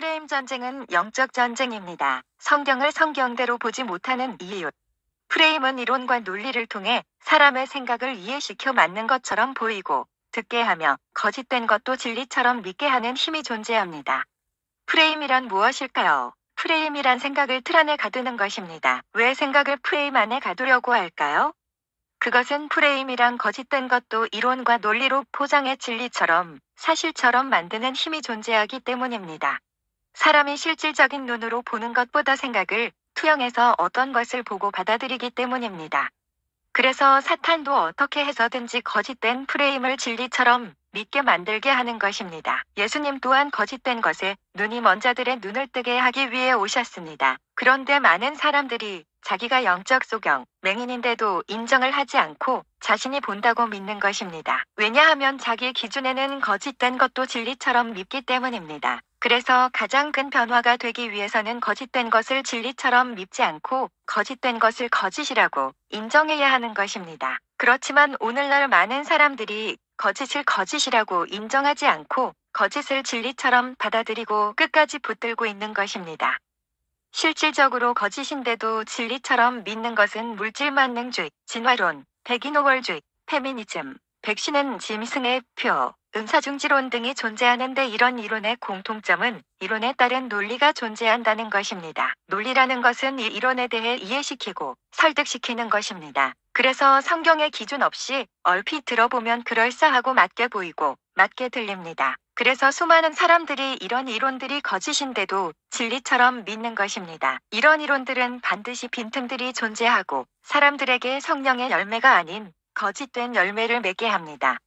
프레임 전쟁은 영적 전쟁입니다. 성경을 성경대로 보지 못하는 이유. 프레임은 이론과 논리를 통해 사람의 생각을 이해시켜 맞는 것처럼 보이고 듣게 하며 거짓된 것도 진리처럼 믿게 하는 힘이 존재합니다. 프레임이란 무엇일까요? 프레임이란 생각을 틀 안에 가두는 것입니다. 왜 생각을 프레임 안에 가두려고 할까요? 그것은 프레임이란 거짓된 것도 이론과 논리로 포장해 진리처럼 사실처럼 만드는 힘이 존재하기 때문입니다. 사람이 실질적인 눈으로 보는 것보다 생각을 투영해서 어떤 것을 보고 받아들이기 때문입니다. 그래서 사탄도 어떻게 해서든지 거짓된 프레임을 진리처럼 믿게 만들게 하는 것입니다. 예수님 또한 거짓된 것에 눈이 먼 자들의 눈을 뜨게 하기 위해 오셨습니다. 그런데 많은 사람들이 자기가 영적 소경, 맹인인데도 인정을 하지 않고 자신이 본다고 믿는 것입니다. 왜냐하면 자기 기준에는 거짓된 것도 진리처럼 믿기 때문입니다. 그래서 가장 큰 변화가 되기 위해서는 거짓된 것을 진리처럼 믿지 않고 거짓된 것을 거짓이라고 인정해야 하는 것입니다. 그렇지만 오늘날 많은 사람들이 거짓을 거짓이라고 인정하지 않고 거짓을 진리처럼 받아들이고 끝까지 붙들고 있는 것입니다. 실질적으로 거짓인데도 진리처럼 믿는 것은 물질만능주의, 진화론, 백인오월주의, 페미니즘, 백신은 짐승의 표, 은사중지론 등이 존재하는데 이런 이론의 공통점은 이론에 따른 논리가 존재한다는 것입니다. 논리라는 것은 이 이론에 대해 이해시키고 설득시키는 것입니다. 그래서 성경의 기준 없이 얼핏 들어보면 그럴싸하고 맞게 보이고 맞게 들립니다. 그래서 수많은 사람들이 이런 이론들이 거짓인데도 진리처럼 믿는 것입니다. 이런 이론들은 반드시 빈틈들이 존재하고 사람들에게 성령의 열매가 아닌 거짓된 열매를 맺게 합니다.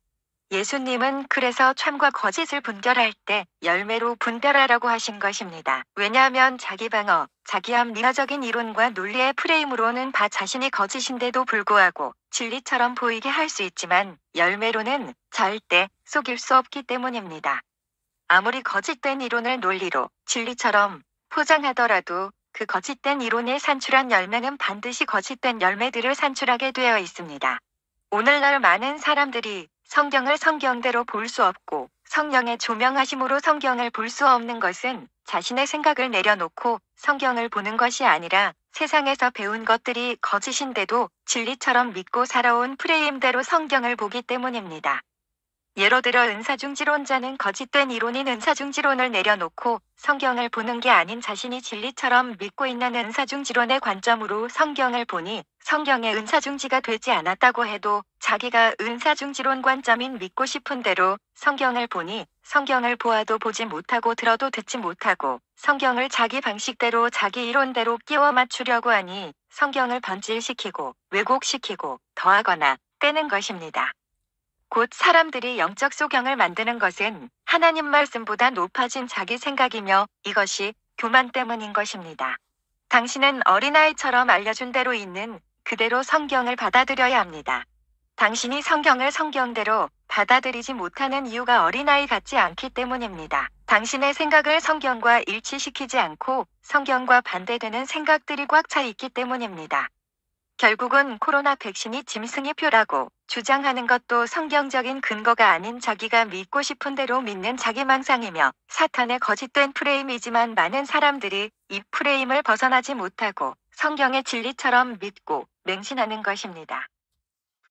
예수님은 그래서 참과 거짓을 분별할 때 열매로 분별하라고 하신 것입니다. 왜냐하면 자기 방어, 자기 합리화적인 이론과 논리의 프레임으로는 자신이 거짓인데도 불구하고 진리처럼 보이게 할 수 있지만 열매로는 절대 속일 수 없기 때문입니다. 아무리 거짓된 이론을 논리로 진리처럼 포장하더라도 그 거짓된 이론에 산출한 열매는 반드시 거짓된 열매들을 산출하게 되어 있습니다. 오늘날 많은 사람들이 성경을 성경대로 볼 수 없고 성령의 조명하심으로 성경을 볼 수 없는 것은 자신의 생각을 내려놓고 성경을 보는 것이 아니라 세상에서 배운 것들이 거짓인데도 진리처럼 믿고 살아온 프레임대로 성경을 보기 때문입니다. 예로 들어 은사중지론자는 거짓된 이론인 은사중지론을 내려놓고 성경을 보는 게 아닌 자신이 진리처럼 믿고 있는 은사중지론의 관점으로 성경을 보니 성경의 은사중지가 되지 않았다고 해도 자기가 은사중지론 관점인 믿고 싶은 대로 성경을 보니 성경을 보아도 보지 못하고 들어도 듣지 못하고 성경을 자기 방식대로 자기 이론대로 끼워 맞추려고 하니 성경을 변질시키고 왜곡시키고 더하거나 떼는 것입니다. 곧 사람들이 영적 소경을 만드는 것은 하나님 말씀보다 높아진 자기 생각이며 이것이 교만 때문인 것입니다. 당신은 어린아이처럼 알려준 대로 있는 그대로 성경을 받아들여야 합니다. 당신이 성경을 성경대로 받아들이지 못하는 이유가 어린아이 같지 않기 때문입니다. 당신의 생각을 성경과 일치시키지 않고 성경과 반대되는 생각들이 꽉 차 있기 때문입니다. 결국은 코로나 백신이 짐승의 표라고 주장하는 것도 성경적인 근거가 아닌 자기가 믿고 싶은 대로 믿는 자기망상이며 사탄의 거짓된 프레임이지만 많은 사람들이 이 프레임을 벗어나지 못하고 성경의 진리처럼 믿고 맹신하는 것입니다.